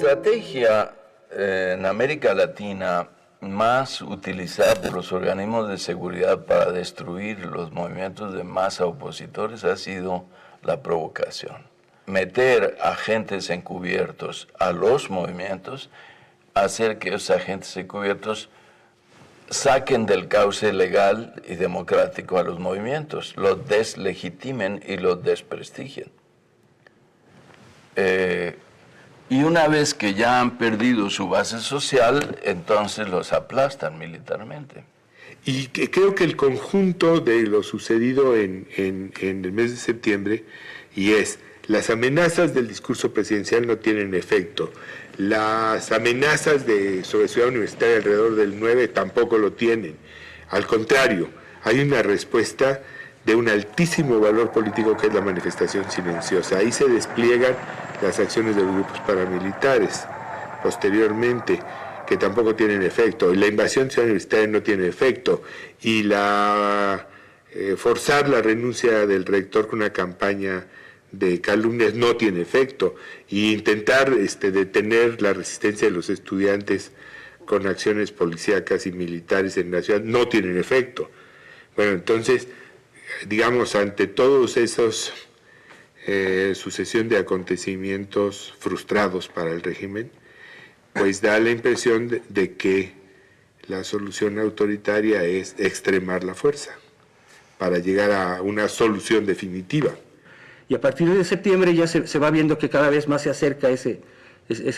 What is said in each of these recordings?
estrategia en América Latina más utilizada por los organismos de seguridad para destruir los movimientos de masa opositores ha sido la provocación. Meter agentes encubiertos a los movimientos, hacer que esos agentes encubiertos saquen del cauce legal y democrático a los movimientos, los deslegitimen y los desprestigien. Y una vez que ya han perdido su base social, entonces los aplastan militarmente. Y creo que el conjunto de lo sucedido en el mes de septiembre, y es, las amenazas del discurso presidencial no tienen efecto, las amenazas sobre Ciudad Universitaria alrededor del 9 tampoco lo tienen. Al contrario, hay una respuesta de un altísimo valor político que es la manifestación silenciosa. Ahí se despliegan las acciones de los grupos paramilitares posteriormente, que tampoco tienen efecto. Y la invasión de Ciudad Universitaria no tiene efecto. Y forzar la renuncia del rector con una campaña de calumnias no tiene efecto. Y intentar detener la resistencia de los estudiantes con acciones policíacas y militares en la ciudad no tienen efecto. Bueno, entonces, digamos, ante todos esos sucesión de acontecimientos frustrados para el régimen, pues da la impresión de que la solución autoritaria es extremar la fuerza para llegar a una solución definitiva. Y a partir de septiembre ya se va viendo que cada vez más se acerca ese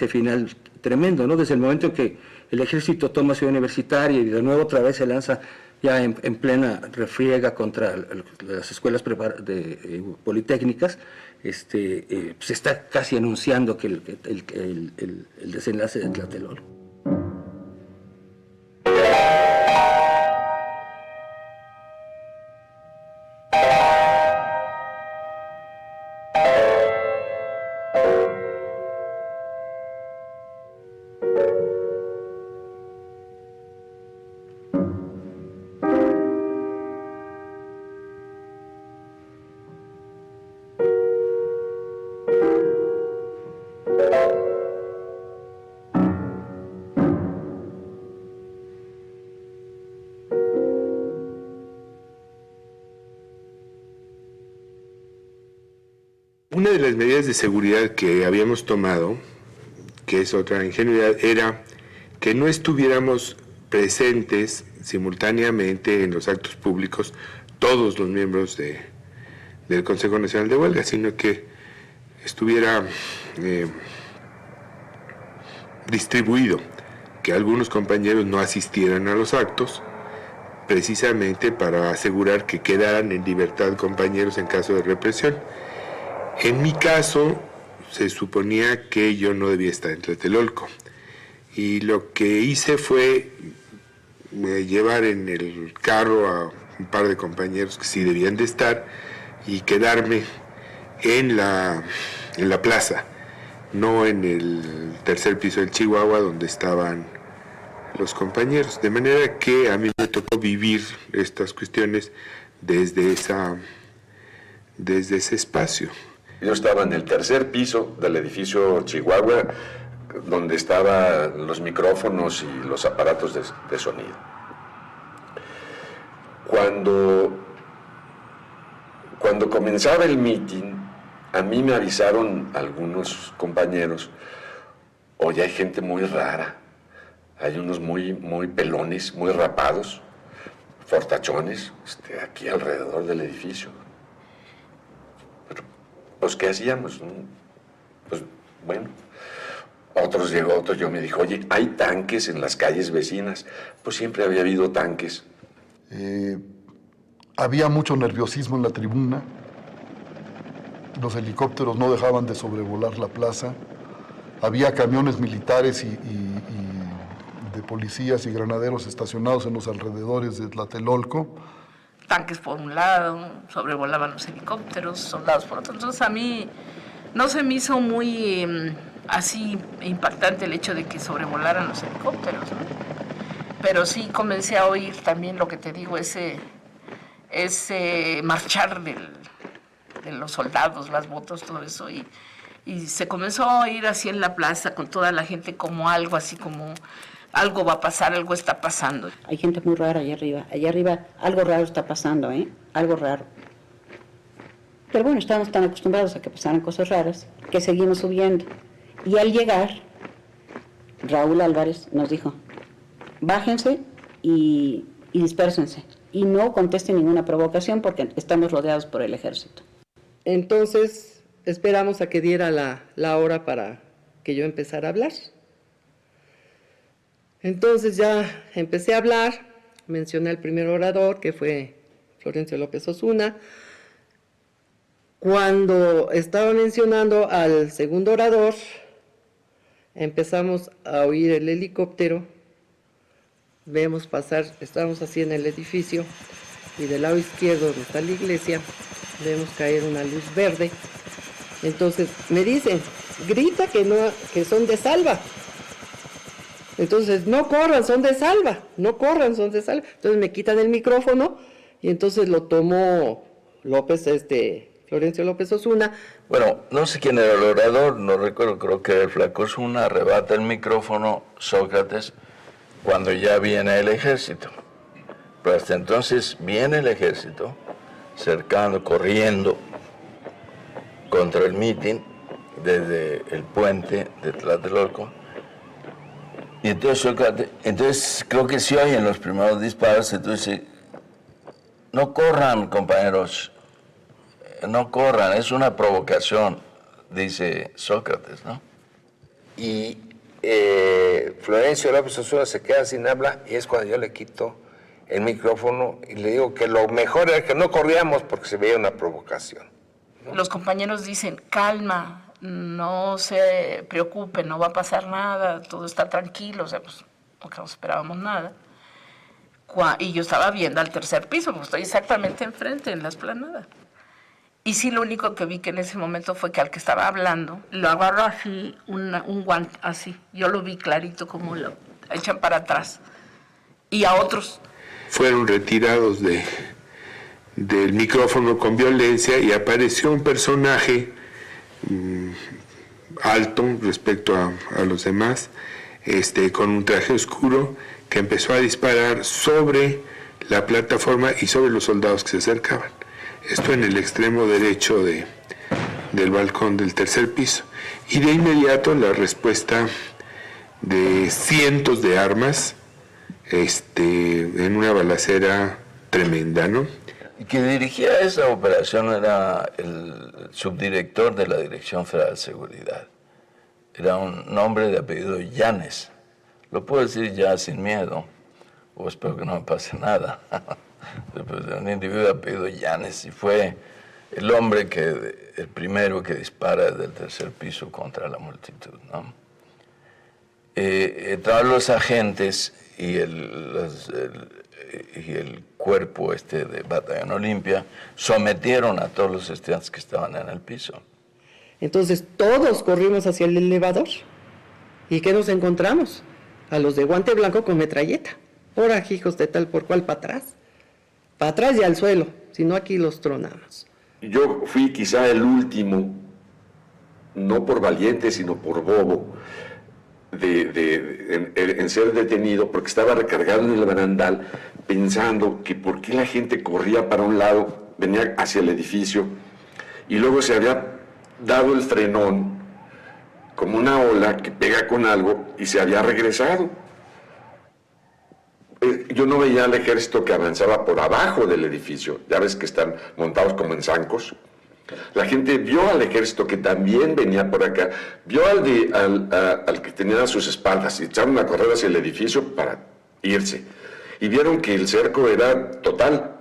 final tremendo, ¿no? Desde el momento en que el ejército toma Ciudad Universitaria y de nuevo otra vez se lanza ya en plena refriega contra las escuelas politécnicas, se está casi anunciando que el desenlace de Tlatelolco. Una de las medidas de seguridad que habíamos tomado, que es otra ingenuidad, era que no estuviéramos presentes simultáneamente en los actos públicos todos los miembros del Consejo Nacional de Huelga, sino que estuviera distribuido, que algunos compañeros no asistieran a los actos, precisamente para asegurar que quedaran en libertad compañeros en caso de represión. En mi caso, se suponía que yo no debía estar en Tlatelolco, y lo que hice fue llevar en el carro a un par de compañeros que sí debían de estar y quedarme en la plaza, no en el tercer piso del Chihuahua donde estaban los compañeros, de manera que a mí me tocó vivir estas cuestiones desde ese espacio. Yo estaba en el tercer piso del edificio Chihuahua, donde estaban los micrófonos y los aparatos de sonido. Cuando comenzaba el meeting, a mí me avisaron algunos compañeros: oye, hay gente muy rara, hay unos muy pelones, muy rapados, fortachones, aquí alrededor del edificio. Pero, pues, ¿qué hacíamos? Pues, bueno, yo me dijo: oye, hay tanques en las calles vecinas. Pues siempre había habido tanques. Había mucho nerviosismo en la tribuna. Los helicópteros no dejaban de sobrevolar la plaza. Había camiones militares y de policías y granaderos estacionados en los alrededores de Tlatelolco. Tanques por un lado, sobrevolaban los helicópteros, soldados por otro. Entonces a mí no se me hizo muy así impactante el hecho de que sobrevolaran los helicópteros, ¿no? Pero sí comencé a oír también lo que te digo, ese marchar de los soldados, las motos, todo eso, y Y se comenzó a oír así en la plaza con toda la gente como algo así como algo va a pasar, algo está pasando. Hay gente muy rara allá arriba algo raro está pasando, algo raro. Pero bueno, estamos tan acostumbrados a que pasaran cosas raras que seguimos subiendo. Y al llegar, Raúl Álvarez nos dijo, bájense y dispérsense. Y no contesten ninguna provocación porque estamos rodeados por el ejército. Entonces esperamos a que diera la hora para que yo empezara a hablar. Entonces ya empecé a hablar, mencioné al primer orador, que fue Florencio López Osuna. Cuando estaba mencionando al segundo orador, empezamos a oír el helicóptero, vemos pasar, estábamos así en el edificio, y del lado izquierdo, donde está la iglesia, vemos caer una luz verde. Entonces me dicen, grita que son de Salva. Entonces, no corran, son de Salva, no corran, son de Salva. Entonces me quitan el micrófono y entonces lo tomó Florencio López Osuna. Bueno, no sé quién era el orador, no recuerdo, creo que era el Flaco Osuna, arrebata el micrófono Sócrates cuando ya viene el ejército. Pero hasta entonces viene el ejército, cercando, corriendo contra el mitin desde el puente de Tlatelolco. Y entonces Sócrates, creo que sí oyen los primeros disparos, entonces no corran, compañeros, no corran, es una provocación, dice Sócrates, ¿no? Y Florencio López Osuna se queda sin habla y es cuando yo le quito el micrófono y le digo que lo mejor era que no corríamos porque se veía una provocación, ¿no? Los compañeros dicen, calma, no se preocupen, no va a pasar nada, todo está tranquilo, o sea, pues porque no esperábamos nada. Y yo estaba viendo al tercer piso, porque estoy exactamente enfrente, en la explanada. Y sí, lo único que vi que en ese momento fue que al que estaba hablando, lo agarró así, un guante, así. Yo lo vi clarito como lo echan para atrás. Y a otros. Fueron retirados del micrófono con violencia y apareció un personaje alto respecto a los demás, con un traje oscuro, que empezó a disparar sobre la plataforma y sobre los soldados que se acercaban. Esto en el extremo derecho del balcón del tercer piso. Y de inmediato la respuesta de cientos de armas en una balacera tremenda, ¿no? Y quien dirigía esa operación era el subdirector de la Dirección Federal de Seguridad. Era un hombre de apellido Llanes. Lo puedo decir ya sin miedo, o espero que no me pase nada. Un individuo de apellido Llanes, y fue el hombre el primero que dispara desde el tercer piso contra la multitud, ¿no? Todos los agentes y el cuerpo de Batallón Olimpia sometieron a todos los estudiantes que estaban en el piso. Entonces todos corrimos hacia el elevador. ¿Y qué nos encontramos? A los de guante blanco con metralleta. Ahora, hijos de tal por cual, para atrás. Para atrás y al suelo, si no aquí los tronamos. Yo fui quizá el último, no por valiente, sino por bobo, en ser detenido, porque estaba recargado en el barandal, pensando que por qué la gente corría para un lado, venía hacia el edificio, y luego se había dado el frenón, como una ola que pega con algo, y se había regresado. Yo no veía al ejército que avanzaba por abajo del edificio, ya ves que están montados como en zancos. La gente vio al ejército que también venía por acá, vio al que tenía a sus espaldas y echaron a correr hacia el edificio para irse. Y vieron que el cerco era total.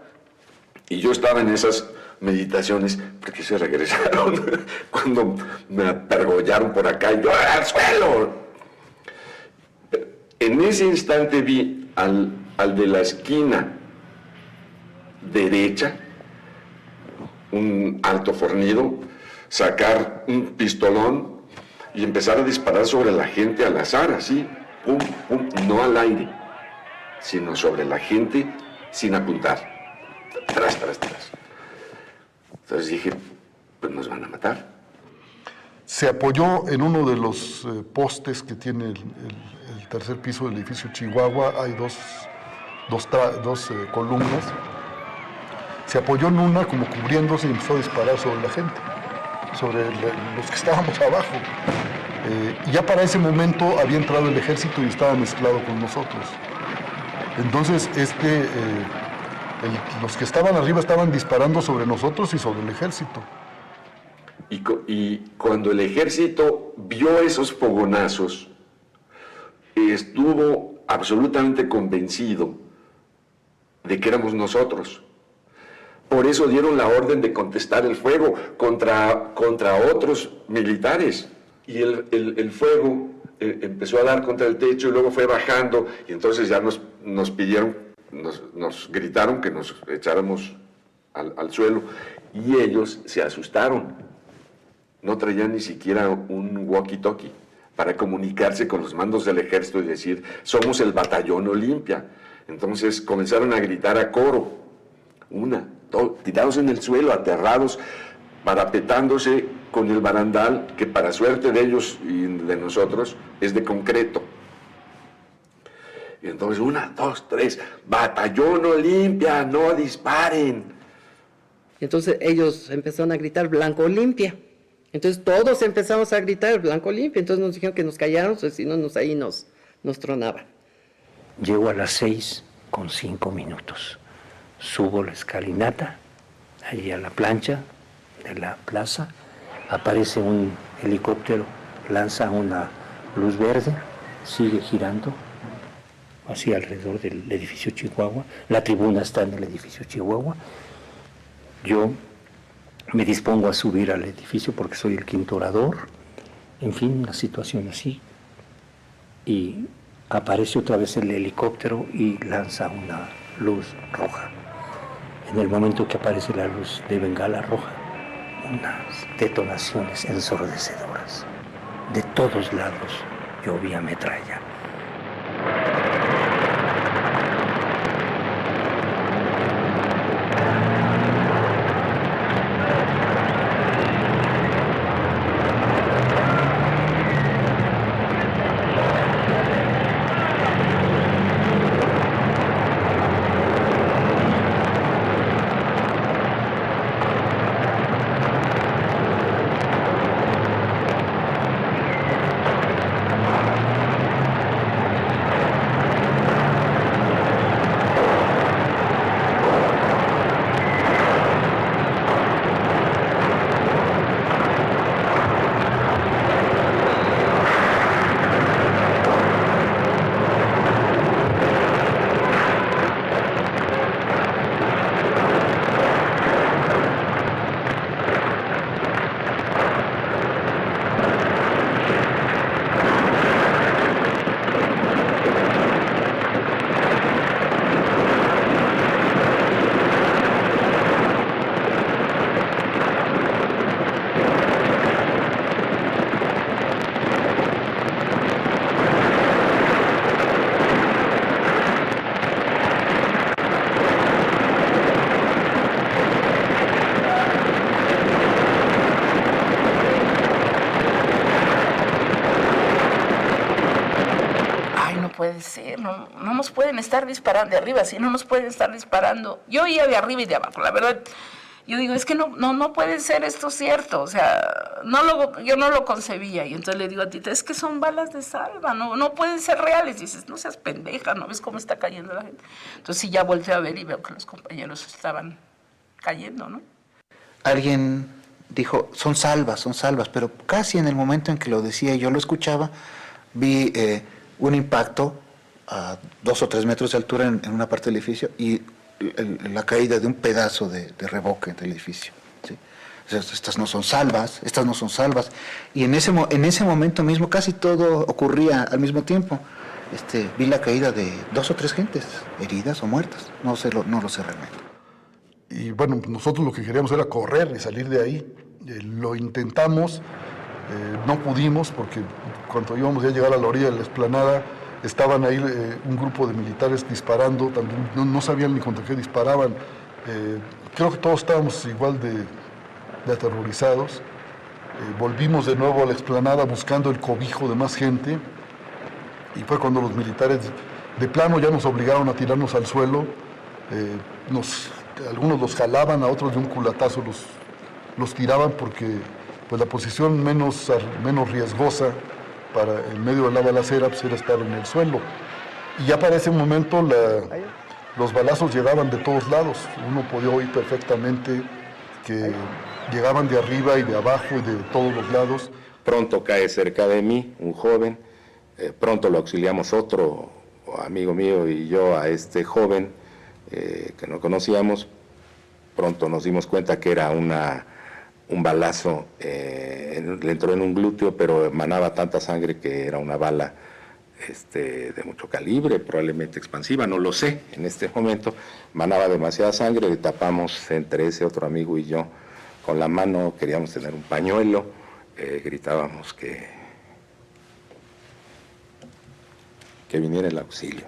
Y yo estaba en esas meditaciones, porque se regresaron cuando me apergollaron por acá y yo ¡al suelo! En ese instante vi al de la esquina derecha, un alto fornido, sacar un pistolón y empezar a disparar sobre la gente al azar, así, pum, pum, no al aire, sino sobre la gente sin apuntar, tras. Entonces dije, pues nos van a matar. se apoyó en uno de los postes que tiene el tercer piso del edificio Chihuahua. Hay dos columnas. Se apoyó en una como cubriéndose y empezó a disparar sobre la gente, sobre los que estábamos abajo. Y ya para ese momento había entrado el ejército y estaba mezclado con nosotros. Entonces, los que estaban arriba estaban disparando sobre nosotros y sobre el ejército. Y cuando el ejército vio esos fogonazos, estuvo absolutamente convencido de que éramos nosotros. Por eso dieron la orden de contestar el fuego contra otros militares. Y el fuego empezó a dar contra el techo y luego fue bajando, y entonces ya nos pidieron, nos gritaron que nos echáramos al suelo, y ellos se asustaron. No traían ni siquiera un walkie-talkie para comunicarse con los mandos del ejército y decir, somos el batallón Olimpia. Entonces comenzaron a gritar a coro, tirados en el suelo, aterrados, parapetándose con el barandal, que para suerte de ellos y de nosotros es de concreto. Y entonces 1, 2, 3, batallón Olimpia, no disparen. Y entonces ellos empezaron a gritar Blanco Olimpia. Entonces todos empezamos a gritar Blanco Olimpia. Entonces nos dijeron que nos calláramos, si no ahí nos tronaban. Llego a las 6:05. Subo la escalinata, allí a la plancha de la plaza. Aparece un helicóptero, lanza una luz verde, sigue girando así alrededor del edificio Chihuahua. La tribuna está en el edificio Chihuahua. Yo me dispongo a subir al edificio porque soy el quinto orador. En fin, una situación así. Y aparece otra vez el helicóptero y lanza una luz roja. En el momento que aparece la luz de bengala roja, unas detonaciones ensordecedoras. De todos lados llovía metralla. Puede ser, no nos pueden estar disparando de arriba, sí, no nos pueden estar disparando. Yo oía de arriba y de abajo, la verdad. Yo digo, es que no puede ser esto cierto, o sea, yo no lo concebía. Y entonces le digo a Tita, es que son balas de salva, no pueden ser reales. Y dices, no seas pendeja, ¿no ves cómo está cayendo la gente? Entonces sí, ya volteo a ver y veo que los compañeros estaban cayendo, ¿no? Alguien dijo, son salvas, pero casi en el momento en que lo decía y yo lo escuchaba, vi un impacto a 2 o 3 metros de altura en una parte del edificio y la caída de un pedazo de revoque del edificio. ¿Sí? O sea, estas no son salvas. Y en ese momento mismo casi todo ocurría al mismo tiempo. Vi la caída de 2 o 3 gentes, heridas o muertas. No lo sé realmente. Y bueno, nosotros lo que queríamos era correr y salir de ahí. Lo intentamos, no pudimos porque cuando íbamos ya a llegar a la orilla de la explanada, estaban ahí un grupo de militares disparando, también no sabían ni contra qué disparaban. Creo que todos estábamos igual de aterrorizados. Volvimos de nuevo a la explanada buscando el cobijo de más gente y fue cuando los militares de plano ya nos obligaron a tirarnos al suelo. Algunos los jalaban, a otros de un culatazo los tiraban porque pues, la posición menos riesgosa en medio de la balacera pues, era estar en el suelo. Y ya para ese momento los balazos llegaban de todos lados. Uno podía oír perfectamente que llegaban de arriba y de abajo y de todos los lados. Pronto cae cerca de mí un joven, pronto lo auxiliamos otro amigo mío y yo a este joven que no conocíamos. Pronto nos dimos cuenta que era un balazo, le entró en un glúteo, pero emanaba tanta sangre que era una bala de mucho calibre, probablemente expansiva, no lo sé en este momento. Emanaba demasiada sangre, le tapamos entre ese otro amigo y yo con la mano, queríamos tener un pañuelo, gritábamos que viniera el auxilio.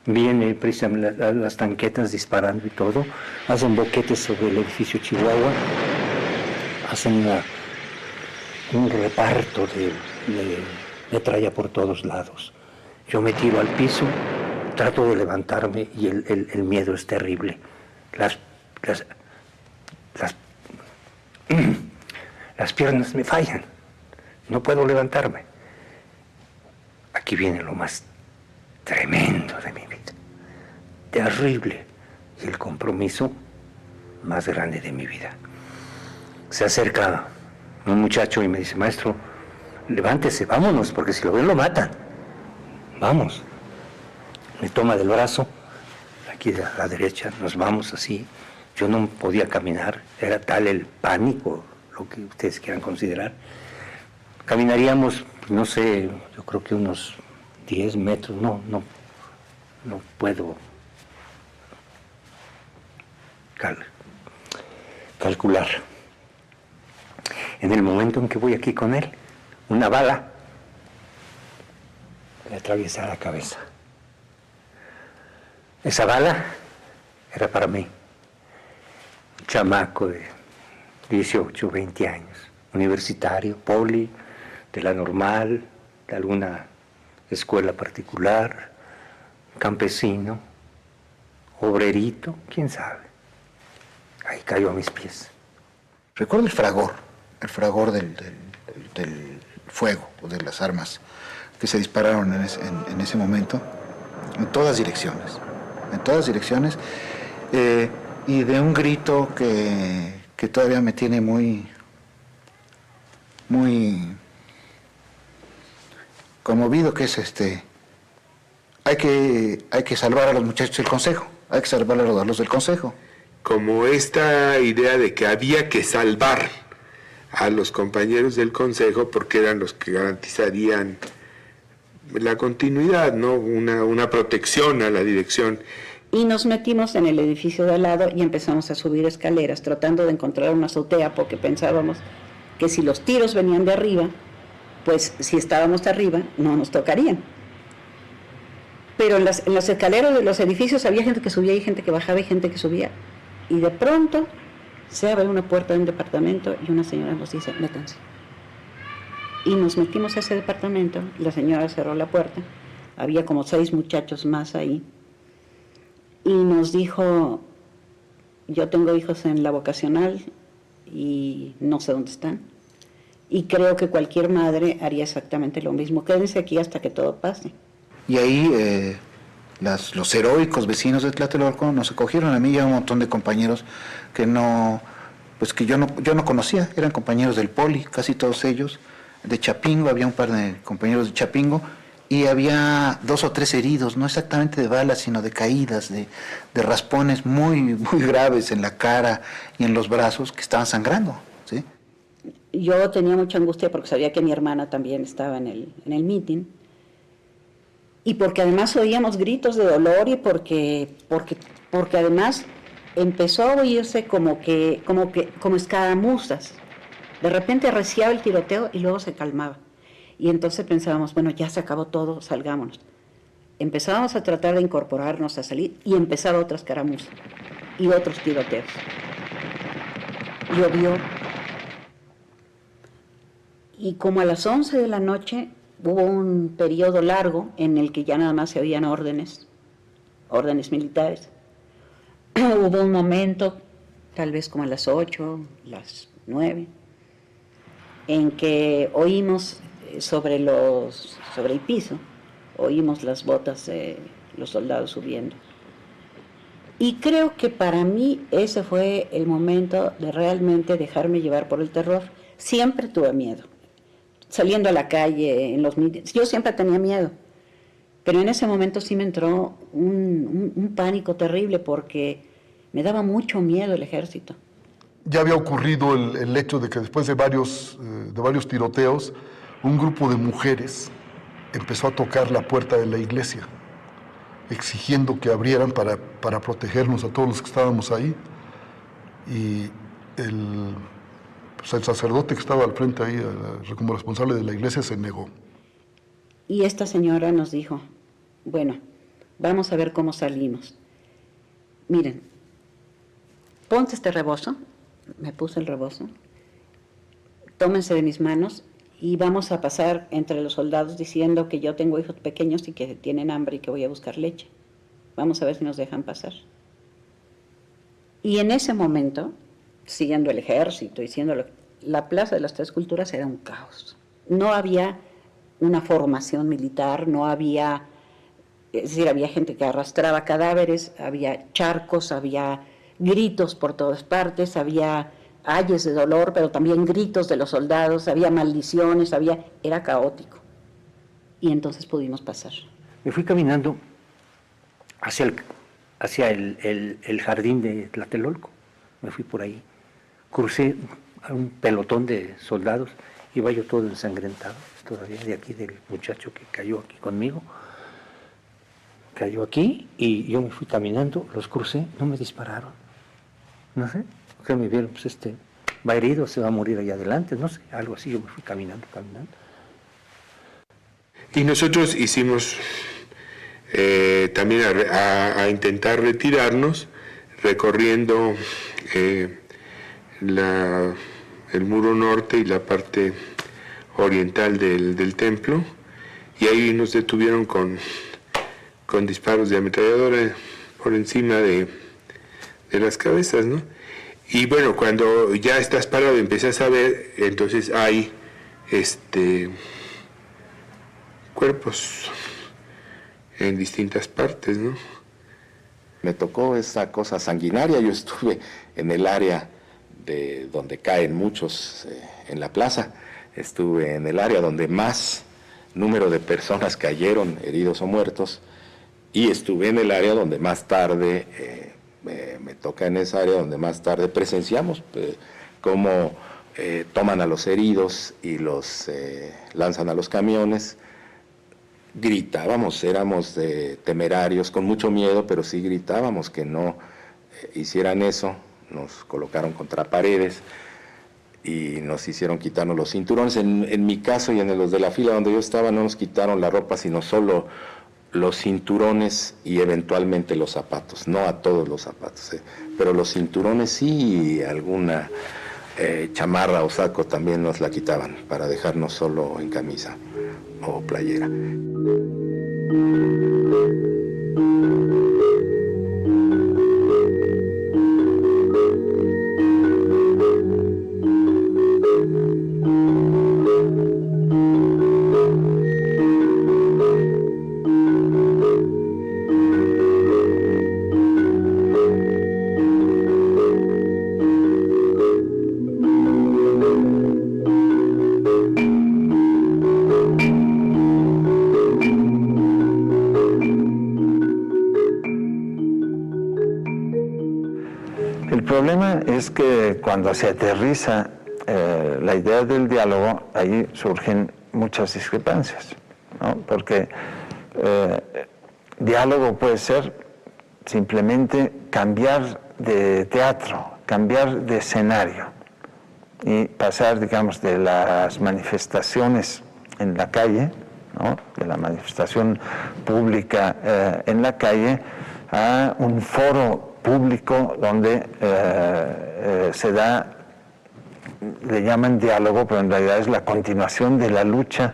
Vienen precisamente las tanquetas disparando y todo, hacen boquetes sobre el edificio Chihuahua, hacen un reparto de metralla por todos lados. Yo me tiro al piso, trato de levantarme y el miedo es terrible. Las piernas me fallan, no puedo levantarme. Aquí viene lo más tremendo de mi vida, terrible, y el compromiso más grande de mi vida. Se acerca un muchacho y me dice: maestro, levántese, vámonos, porque si lo ven lo matan. Vamos. Me toma del brazo, aquí a la derecha, nos vamos así. Yo no podía caminar, era tal el pánico, lo que ustedes quieran considerar. Caminaríamos, no sé, yo creo que unos 10 metros, no puedo calcular. En el momento en que voy aquí con él, una bala le atraviesa la cabeza. Esa bala era para mí, un chamaco de 18, 20 años, universitario, poli, de la normal, de alguna escuela particular, campesino, obrerito, quién sabe. Ahí cayó a mis pies. Recuerdo el fragor del fuego o de las armas que se dispararon en ese momento, en todas direcciones, y de un grito que todavía me tiene muy conmovido, que es hay que salvar a los muchachos del consejo, hay que salvar a los del consejo. Como esta idea de que había que salvar a los compañeros del consejo porque eran los que garantizarían la continuidad, ¿no? Una protección a la dirección. Y nos metimos en el edificio de al lado y empezamos a subir escaleras tratando de encontrar una azotea porque pensábamos que si los tiros venían de arriba, pues si estábamos arriba no nos tocarían. Pero en las escaleras de los edificios había gente que subía y gente que bajaba y gente que subía. Y de pronto se abre una puerta de un departamento y una señora nos dice: métanse. Y nos metimos a ese departamento, la señora cerró la puerta, había como 6 muchachos más ahí, y nos dijo: yo tengo hijos en la vocacional y no sé dónde están, y creo que cualquier madre haría exactamente lo mismo, quédense aquí hasta que todo pase. Y ahí los heroicos vecinos de Tlatelolco nos acogieron a mí y a un montón de compañeros que yo no conocía, eran compañeros del Poli, casi todos ellos, de Chapingo, había un par de compañeros de Chapingo, y había 2 o 3 heridos, no exactamente de balas, sino de caídas, de raspones muy graves en la cara y en los brazos que estaban sangrando, ¿sí? Yo tenía mucha angustia porque sabía que mi hermana también estaba en el meeting, y porque además oíamos gritos de dolor y porque además empezó a oírse como escaramuzas. De repente arreciaba el tiroteo y luego se calmaba. Y entonces pensábamos, bueno, ya se acabó todo, salgámonos. Empezábamos a tratar de incorporarnos, a salir, y empezaba otra escaramuza y otros tiroteos. Llovió Y como a las 11 de la noche hubo un periodo largo en el que ya nada más se oían órdenes militares. Hubo un momento, tal vez como a las 8, las 9, en que oímos sobre el piso, oímos las botas de los soldados subiendo. Y creo que para mí ese fue el momento de realmente dejarme llevar por el terror. Siempre tuve miedo. Saliendo a la calle, en los mítines, yo siempre tenía miedo. Pero en ese momento sí me entró un pánico terrible porque me daba mucho miedo el ejército. Ya había ocurrido el hecho de que después de varios tiroteos, un grupo de mujeres empezó a tocar la puerta de la iglesia, exigiendo que abrieran para protegernos a todos los que estábamos ahí. Y el sacerdote que estaba al frente ahí, como responsable de la iglesia, se negó. Y esta señora nos dijo, bueno, vamos a ver cómo salimos. Miren, ponte este rebozo. Me puse el rebozo. Tómense de mis manos y vamos a pasar entre los soldados diciendo que yo tengo hijos pequeños y que tienen hambre y que voy a buscar leche. Vamos a ver si nos dejan pasar. Y en ese momento, siguiendo el ejército y la Plaza de las Tres Culturas era un caos. No había una formación militar, no había, es decir, había gente que arrastraba cadáveres, había charcos, había gritos por todas partes, había ayes de dolor, pero también gritos de los soldados, había maldiciones, era caótico. Y entonces pudimos pasar. Me fui caminando hacia el jardín de Tlatelolco, me fui por ahí, crucé a un pelotón de soldados, iba yo todo ensangrentado, todavía de aquí del muchacho que cayó aquí conmigo, cayó aquí y yo me fui caminando, los crucé, no me dispararon, no sé, que me vieron, pues va herido, se va a morir allá adelante, no sé, algo así, yo me fui caminando. Y nosotros hicimos también a intentar retirarnos, recorriendo el muro norte y la parte oriental del templo, y ahí nos detuvieron con disparos de ametralladora por encima de las cabezas, ¿no? Y bueno, cuando ya estás parado y empiezas a ver, entonces hay cuerpos en distintas partes, ¿no? Me tocó esa cosa sanguinaria. Yo estuve en el área de donde caen muchos en la plaza. Estuve en el área donde más número de personas cayeron heridos o muertos, y estuve en el área donde más tarde, me toca en esa área donde más tarde presenciamos cómo toman a los heridos y los lanzan a los camiones. Gritábamos, éramos temerarios, con mucho miedo, pero sí gritábamos que no hicieran eso. Nos colocaron contra paredes y nos hicieron quitarnos los cinturones. En mi caso y en los de la fila donde yo estaba, no nos quitaron la ropa, sino solo los cinturones y eventualmente los zapatos, no a todos los zapatos, pero los cinturones sí, y alguna chamarra o saco también nos la quitaban para dejarnos solo en camisa o playera. Es que cuando se aterriza la idea del diálogo, ahí surgen muchas discrepancias, ¿no? Porque diálogo puede ser simplemente cambiar de teatro, cambiar de escenario y pasar, digamos, de las manifestaciones en la calle, ¿no? De la manifestación pública en la calle, a un foro público donde se da le llaman diálogo, pero en realidad es la continuación de la lucha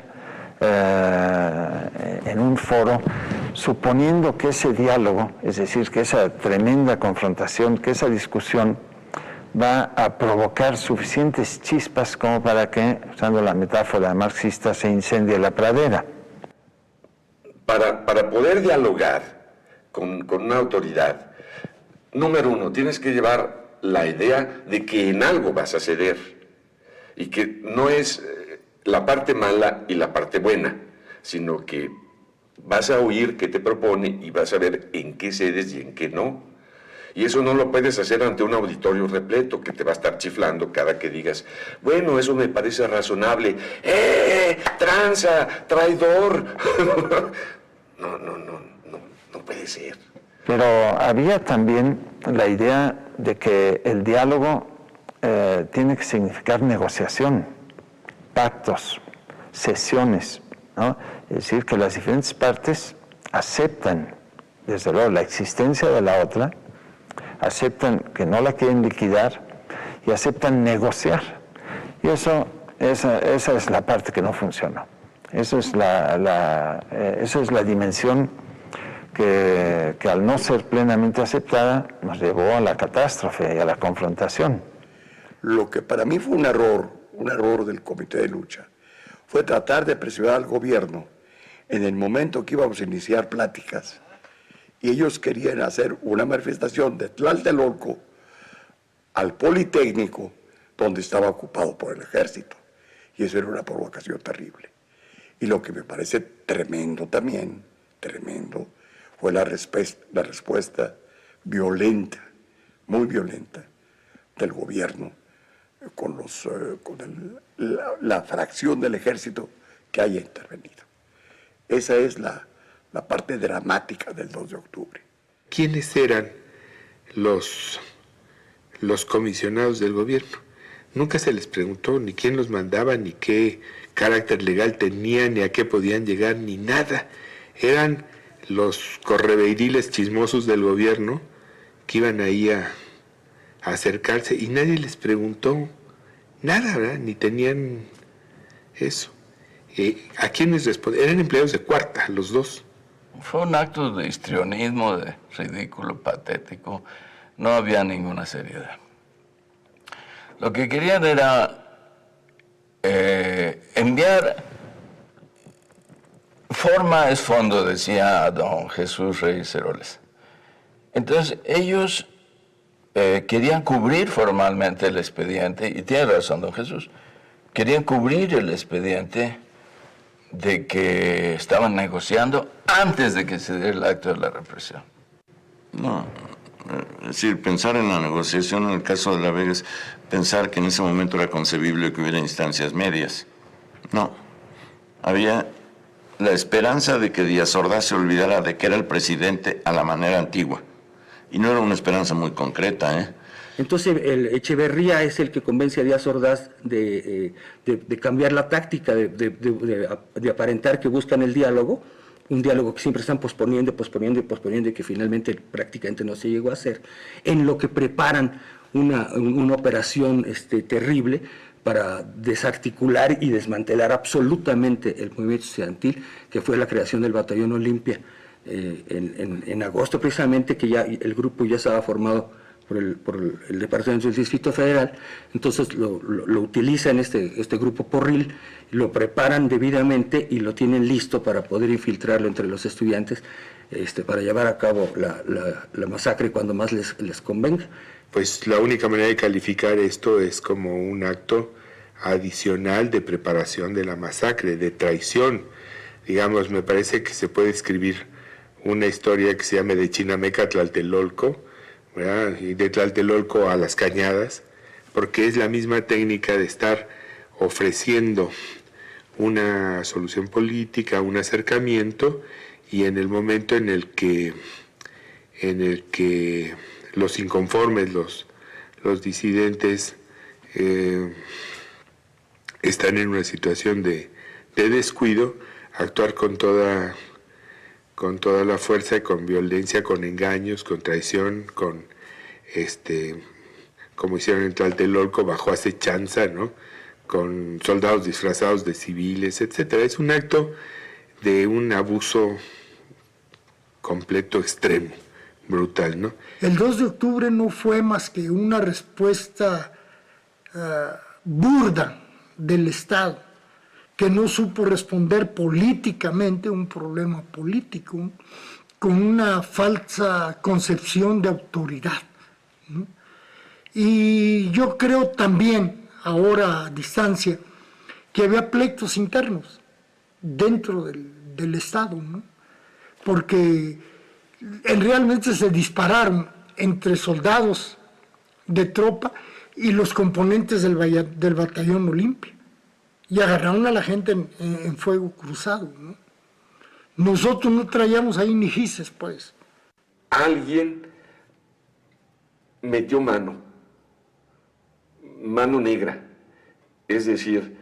en un foro, suponiendo que ese diálogo, es decir, que esa tremenda confrontación, que esa discusión va a provocar suficientes chispas como para que, usando la metáfora marxista, se incendie la pradera. Para poder dialogar con una autoridad, número uno, tienes que llevar la idea de que en algo vas a ceder y que no es la parte mala y la parte buena, sino que vas a oír qué te propone y vas a ver en qué cedes y en qué no. Y eso no lo puedes hacer ante un auditorio repleto que te va a estar chiflando cada que digas, bueno, eso me parece razonable. ¡Tranza! ¡Traidor! No puede ser. Pero había también la idea de que el diálogo tiene que significar negociación, pactos, sesiones, ¿no? Es decir, que las diferentes partes aceptan, desde luego, la existencia de la otra, aceptan que no la quieren liquidar y aceptan negociar. Y esa es la parte que no funcionó. Esa es la dimensión que al no ser plenamente aceptada nos llevó a la catástrofe y a la confrontación. Lo que para mí fue un error del Comité de Lucha, fue tratar de presionar al gobierno en el momento que íbamos a iniciar pláticas. Y ellos querían hacer una manifestación de Tlatelolco al Politécnico, donde estaba ocupado por el ejército. Y eso era una provocación terrible. Y lo que me parece tremendo también, tremendo, fue la respuesta violenta, muy violenta, del gobierno con la fracción del ejército que haya intervenido. Esa es la parte dramática del 2 de octubre. ¿Quiénes eran los comisionados del gobierno? Nunca se les preguntó ni quién los mandaba, ni qué carácter legal tenían, ni a qué podían llegar, ni nada. Eran los correveiriles chismosos del gobierno que iban ahí a acercarse y nadie les preguntó nada, ¿verdad? Ni tenían eso. ¿A quiénes respondían? Eran empleados de cuarta, los dos. Fue un acto de histrionismo, de ridículo, patético. No había ninguna seriedad. Lo que querían era enviar... Forma es fondo, decía don Jesús Reyes Heroles. Entonces, ellos querían cubrir formalmente el expediente, y tiene razón don Jesús, querían cubrir el expediente de que estaban negociando antes de que se diera el acto de la represión. No, es decir, pensar en la negociación en el caso de La Vega es pensar que en ese momento era concebible que hubiera instancias medias. No, había la esperanza de que Díaz Ordaz se olvidara de que era el presidente a la manera antigua. Y no era una esperanza muy concreta, ¿eh? Entonces, Echeverría es el que convence a Díaz Ordaz de cambiar la táctica, de aparentar que buscan el diálogo, un diálogo que siempre están posponiendo y que finalmente prácticamente no se llegó a hacer, en lo que preparan una operación terrible para desarticular y desmantelar absolutamente el movimiento estudiantil, que fue la creación del Batallón Olimpia en agosto precisamente, que ya el grupo ya estaba formado por el Departamento del Distrito Federal. Entonces lo utilizan este grupo porril, lo preparan debidamente y lo tienen listo para poder infiltrarlo entre los estudiantes para llevar a cabo la masacre cuando más les convenga. Pues la única manera de calificar esto es como un acto adicional de preparación de la masacre, de traición. Digamos, me parece que se puede escribir una historia que se llame de Chinameca a Tlatelolco, ¿verdad? Y de Tlatelolco a Las Cañadas, porque es la misma técnica de estar ofreciendo una solución política, un acercamiento, y en el momento en el que los inconformes, los disidentes están en una situación de descuido, actuar con toda la fuerza, con violencia, con engaños, con traición, con como hicieron en Tlatelolco, bajo acechanza, ¿no? Con soldados disfrazados de civiles, etcétera. Es un acto de un abuso completo, extremo, brutal, ¿no? El 2 de octubre no fue más que una respuesta burda del Estado, que no supo responder políticamente a un problema político, con una falsa concepción de autoridad, ¿no? Y yo creo también, ahora a distancia, que había pleitos internos dentro del Estado, ¿no? Porque realmente se dispararon entre soldados de tropa y los componentes del batallón Olimpia, y agarraron a la gente en fuego cruzado, ¿no? Nosotros no traíamos ahí ni gises, pues. Alguien metió mano negra. Es decir,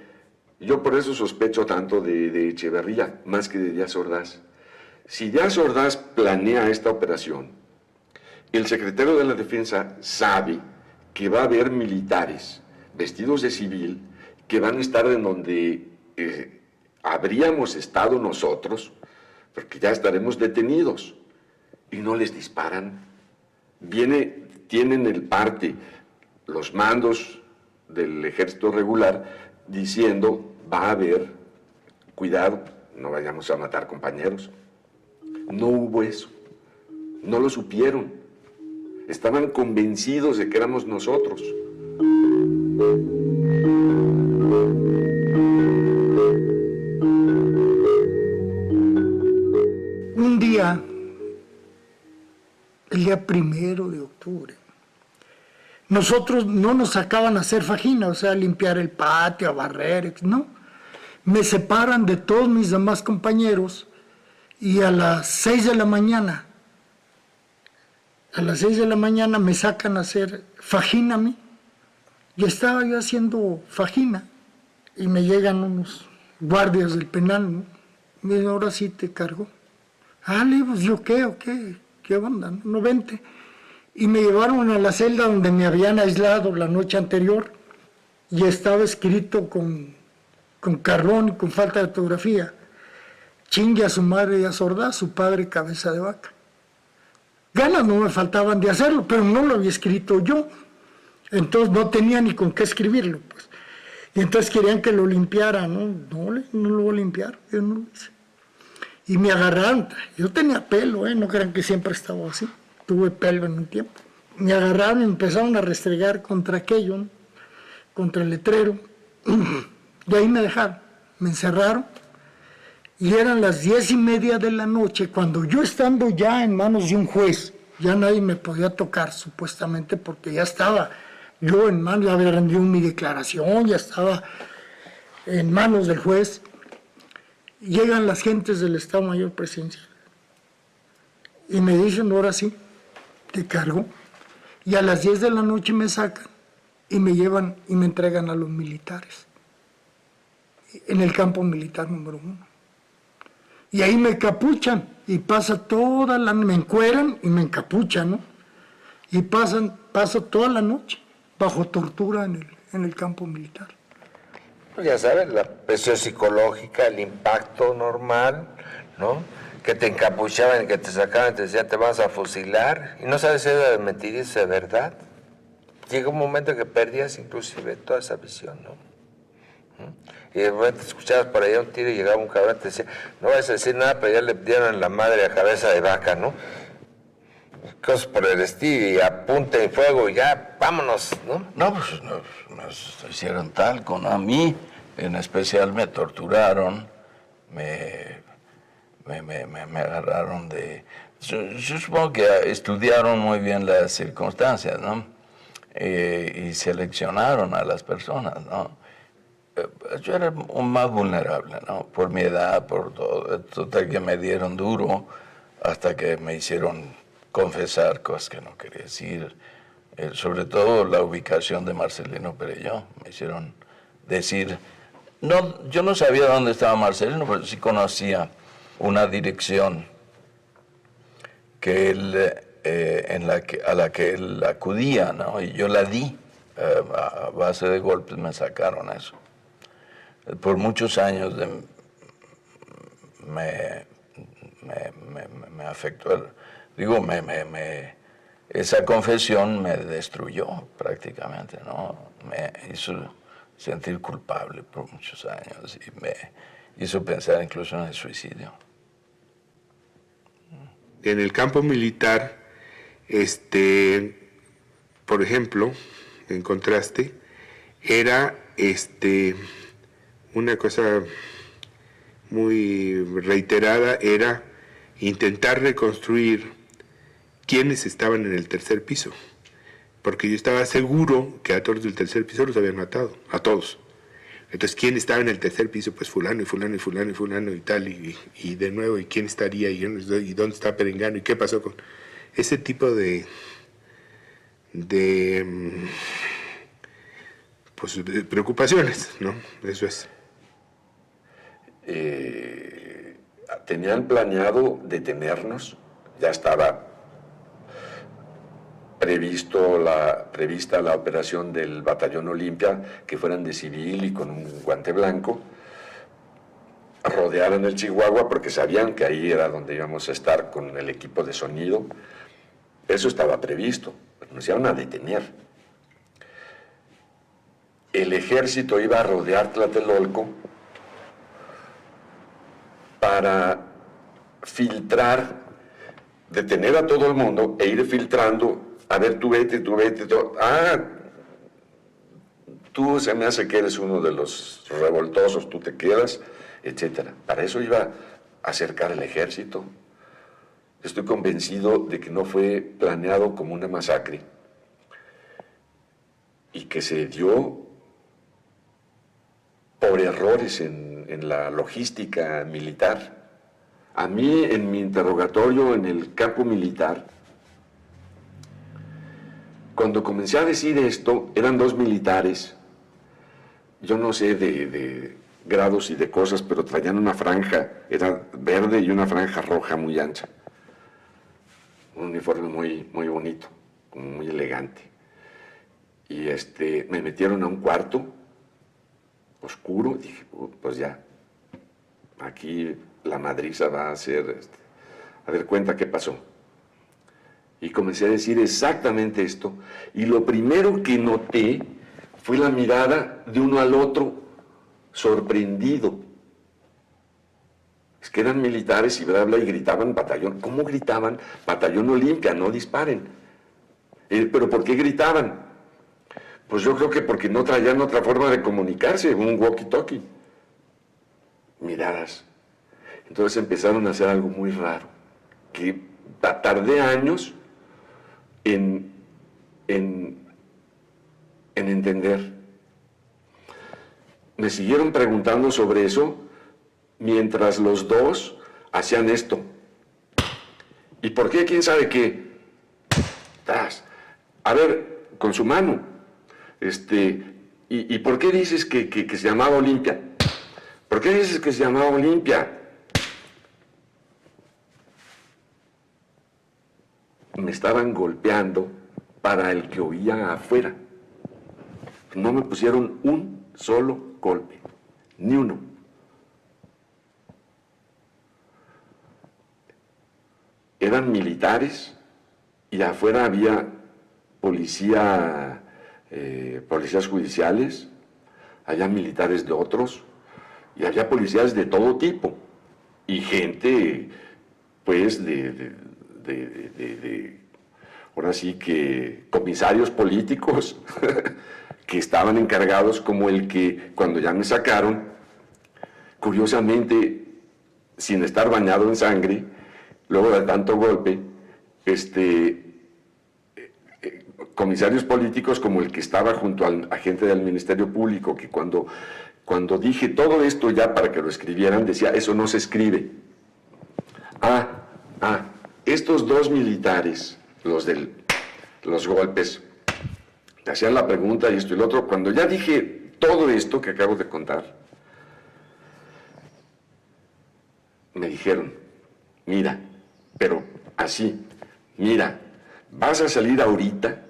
yo por eso sospecho tanto de Echeverría, más que de Díaz Ordaz. Si Díaz Ordaz planea esta operación, el secretario de la Defensa sabe que va a haber militares vestidos de civil que van a estar en donde habríamos estado nosotros, porque ya estaremos detenidos, y no les disparan. Tienen el parte, los mandos del ejército regular, diciendo, va a haber, cuidado, no vayamos a matar compañeros. No hubo eso, no lo supieron, estaban convencidos de que éramos nosotros. Un día, el día 1 de octubre, nosotros no nos sacaban a hacer fajina, o sea, a limpiar el patio, a barrer, no. Me separan de todos mis demás compañeros y a las 6 de la mañana, me sacan a hacer fajina a mí. Y estaba yo haciendo fajina y me llegan unos guardias del penal, ¿no? Me dicen, ahora sí te cargo. Pues yo qué onda, no vente. Y me llevaron a la celda donde me habían aislado la noche anterior y estaba escrito con carbón y con falta de ortografía: chingue a su madre y a Ordaz, su padre cabeza de vaca. Ganas no me faltaban de hacerlo, pero no lo había escrito yo. Entonces no tenía ni con qué escribirlo, pues. Y entonces querían que lo limpiara, ¿no? No lo voy a limpiar, yo no lo hice. Y me agarraron, yo tenía pelo, no crean que siempre estaba así, tuve pelo en un tiempo. Me agarraron y empezaron a restregar contra aquello, ¿no? Contra el letrero, y ahí me dejaron, me encerraron, y eran las 10:30 de la noche, cuando yo, estando ya en manos de un juez, ya nadie me podía tocar supuestamente, porque ya estaba yo en manos, ya había rendido mi declaración, ya estaba en manos del juez. Llegan las gentes del Estado Mayor Presidencial y me dicen, ahora sí, te cargo. Y a las 10 de la noche me sacan y me llevan y me entregan a los militares en el campo militar número 1. Y ahí me encapuchan y me encueran y me encapuchan, ¿no? Y paso toda la noche bajo tortura en el campo militar. Pues ya sabes, la presión psicológica, el impacto normal, ¿no? Que te encapuchaban y que te sacaban y te decían, te vas a fusilar, y no sabes si era de mentira y si es verdad. Llega un momento que perdías inclusive toda esa visión, ¿no? Y de repente escuchabas por allá un tiro y llegaba un cabrón y te decía, no vas a decir nada, pero ya le dieron en la madre a cabeza de vaca, ¿no? Cosas por el estilo, y apunte en fuego y ya, vámonos, ¿no? No, pues nos hicieron talco, ¿no? A mí, en especial, me torturaron, me agarraron de... Yo supongo que estudiaron muy bien las circunstancias, ¿no? Y seleccionaron a las personas, ¿no? Yo era un más vulnerable, ¿no? Por mi edad, por todo. Total que me dieron duro hasta que me hicieron confesar cosas que no quería decir. Sobre todo la ubicación de Marcelino Perelló. Me hicieron decir... No, yo no sabía dónde estaba Marcelino, pero sí conocía una dirección que él a la que él acudía, ¿no? Y yo la di. A base de golpes me sacaron eso. Por muchos años me afectó, esa confesión me destruyó prácticamente, ¿no? Me hizo sentir culpable por muchos años y me hizo pensar incluso en el suicidio. En el campo militar, por ejemplo, en contraste, era una cosa muy reiterada, era intentar reconstruir quiénes estaban en el tercer piso, porque yo estaba seguro que a todos del tercer piso los habían matado, a todos. Entonces, ¿quién estaba en el tercer piso? Pues fulano y fulano y fulano y fulano y tal, y de nuevo, ¿y quién estaría? ¿Y dónde está Perengano? ¿Y qué pasó con ese tipo de preocupaciones, ¿no? Eso es. Tenían planeado detenernos, ya estaba prevista la operación del Batallón Olimpia, que fueran de civil y con un guante blanco, rodearon el Chihuahua porque sabían que ahí era donde íbamos a estar con el equipo de sonido. Eso estaba previsto, pero nos iban a detener. El ejército iba a rodear Tlatelolco para filtrar, detener a todo el mundo e ir filtrando. A ver, tú vete. Tú se me hace que eres uno de los revoltosos, tú te quedas, etc. Para eso iba a acercar el ejército. Estoy convencido de que no fue planeado como una masacre y que se dio por errores en la logística militar. A mí, en mi interrogatorio en el campo militar, cuando comencé a decir esto, eran dos militares, yo no sé de grados y de cosas, pero traían una franja, era verde y una franja roja muy ancha. Un uniforme muy bonito, muy elegante. Y me metieron a un cuarto oscuro, dije, pues ya, aquí la madriza va a hacer, a ver, cuenta qué pasó. Y comencé a decir exactamente esto, y lo primero que noté fue la mirada de uno al otro, sorprendido. Es que eran militares y bla, bla, y gritaban batallón. ¿Cómo gritaban? Batallón Olimpia, no disparen. ¿Pero por qué gritaban? Pues yo creo que porque no traían otra forma de comunicarse, un walkie-talkie. Miradas. Entonces empezaron a hacer algo muy raro, que tardé años en entender. Me siguieron preguntando sobre eso mientras los dos hacían esto. ¿Y por qué? ¿Quién sabe qué? A ver, con su mano. ¿Y por qué dices que se llamaba Olimpia? ¿Por qué dices que se llamaba Olimpia? Me estaban golpeando para el que oía afuera. No me pusieron un solo golpe, ni uno. Eran militares y afuera había policías judiciales, había militares de otros y había policías de todo tipo y gente, pues, ahora sí que comisarios políticos que estaban encargados, como el que cuando ya me sacaron, curiosamente, sin estar bañado en sangre, luego de tanto golpe, comisarios políticos como el que estaba junto al agente del Ministerio Público, que cuando dije todo esto ya para que lo escribieran, decía, eso no se escribe. Estos dos militares, los de los golpes, te hacían la pregunta y esto y lo otro. Cuando ya dije todo esto que acabo de contar, me dijeron, mira, pero así, mira, vas a salir ahorita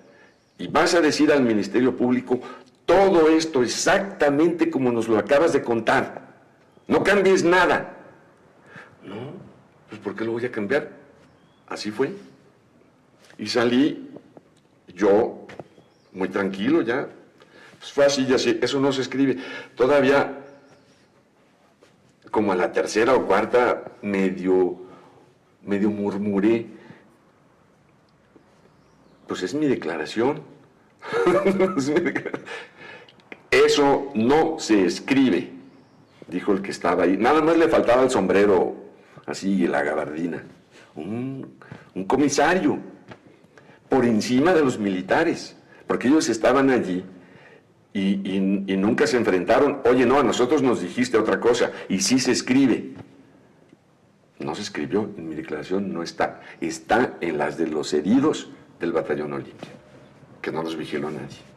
y vas a decir al Ministerio Público todo esto exactamente como nos lo acabas de contar. No cambies nada. No, pues ¿por qué lo voy a cambiar? Así fue. Y salí yo muy tranquilo ya. Pues fue así, eso no se escribe. Todavía, como a la tercera o cuarta, medio murmuré. Pues es mi declaración. Eso no se escribe, dijo el que estaba ahí. Nada más le faltaba el sombrero, así, la gabardina. Un comisario, por encima de los militares, porque ellos estaban allí y nunca se enfrentaron. Oye, no, a nosotros nos dijiste otra cosa, y sí se escribe. No se escribió, en mi declaración no está. Está en las de los heridos del Batallón Olimpia, que no los vigiló nadie.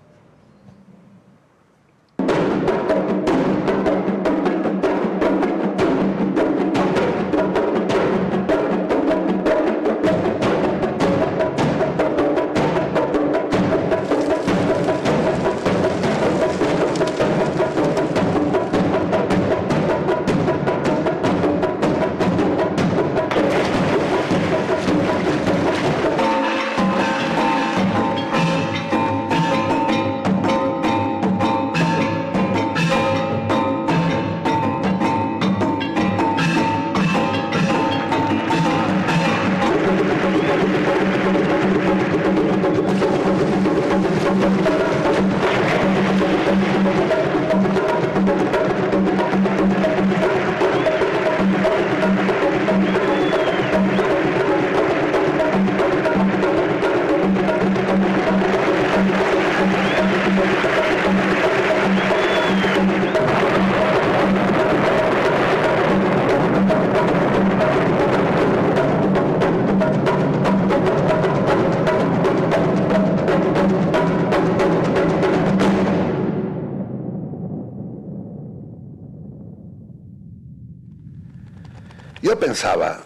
Yo pensaba,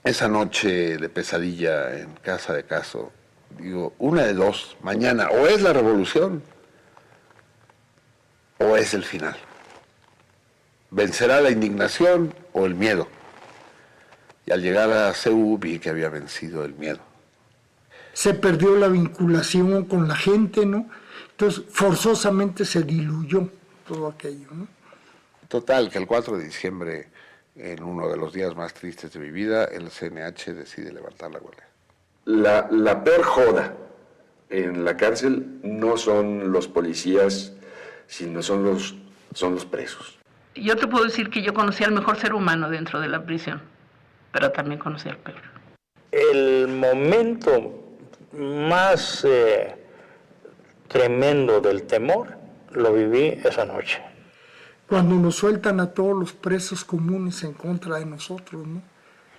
esa noche de pesadilla en casa de Caso, digo, una de dos, mañana, o es la revolución, o es el final. Vencerá la indignación o el miedo. Y al llegar a CEU vi que había vencido el miedo. Se perdió la vinculación con la gente, ¿no? Entonces, forzosamente se diluyó todo aquello, ¿no? Total, que el 4 de diciembre, en uno de los días más tristes de mi vida, el CNH decide levantar la huelga. La peor joda en la cárcel no son los policías, sino son los presos. Yo te puedo decir que yo conocí al mejor ser humano dentro de la prisión, pero también conocí al peor. El momento más tremendo del temor lo viví esa noche. Cuando nos sueltan a todos los presos comunes en contra de nosotros, ¿no?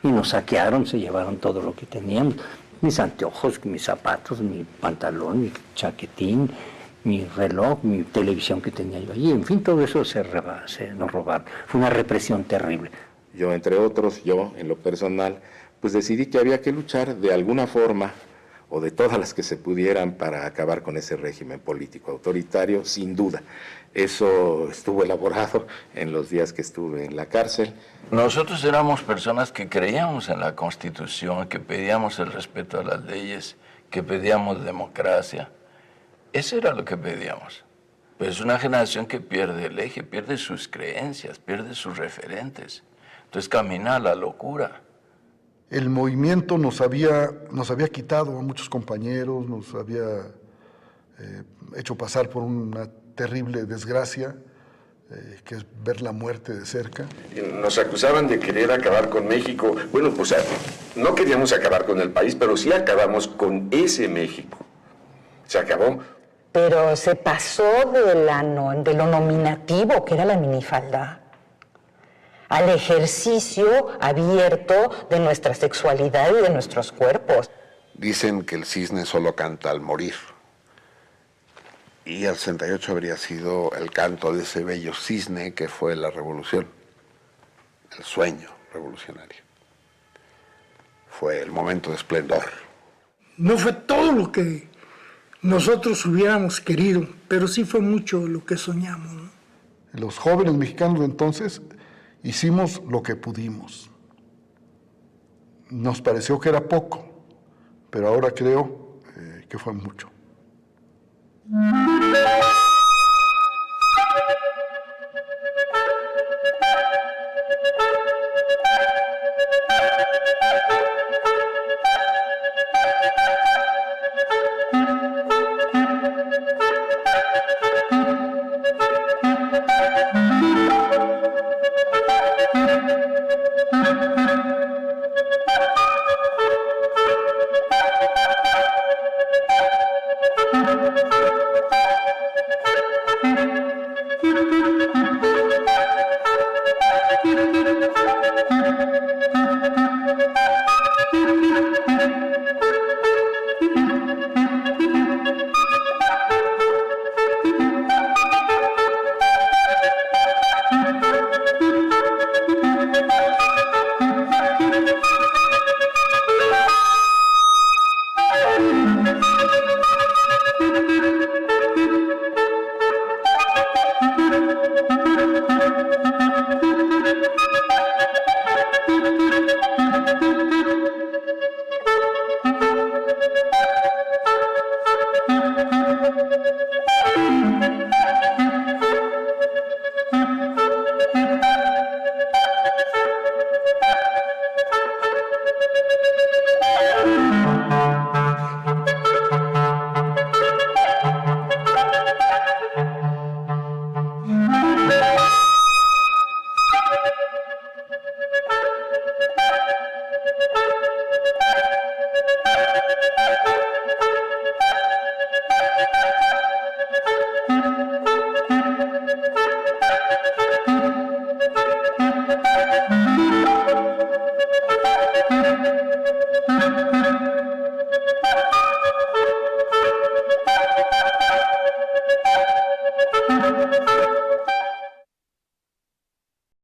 Y nos saquearon, se llevaron todo lo que teníamos. Mis anteojos, mis zapatos, mi pantalón, mi chaquetín, mi reloj, mi televisión que tenía yo allí. En fin, todo eso nos robaron. Fue una represión terrible. Yo, entre otros, en lo personal, pues decidí que había que luchar de alguna forma o de todas las que se pudieran para acabar con ese régimen político autoritario, sin duda. Eso estuvo elaborado en los días que estuve en la cárcel. Nosotros éramos personas que creíamos en la Constitución, que pedíamos el respeto a las leyes, que pedíamos democracia. Eso era lo que pedíamos. Pero es una generación que pierde el eje, pierde sus creencias, pierde sus referentes. Entonces camina a la locura. El movimiento nos había quitado a muchos compañeros, nos había hecho pasar por una terrible desgracia, que es ver la muerte de cerca. Nos acusaban de querer acabar con México. Bueno, pues no queríamos acabar con el país, pero sí acabamos con ese México. Se acabó. Pero se pasó de lo nominativo, que era la minifalda, al ejercicio abierto de nuestra sexualidad y de nuestros cuerpos. Dicen que el cisne solo canta al morir. Y el 68 habría sido el canto de ese bello cisne que fue la revolución, el sueño revolucionario. Fue el momento de esplendor. No fue todo lo que nosotros hubiéramos querido, pero sí fue mucho lo que soñamos, ¿no? Los jóvenes mexicanos de entonces hicimos lo que pudimos. Nos pareció que era poco, pero ahora creo que fue mucho.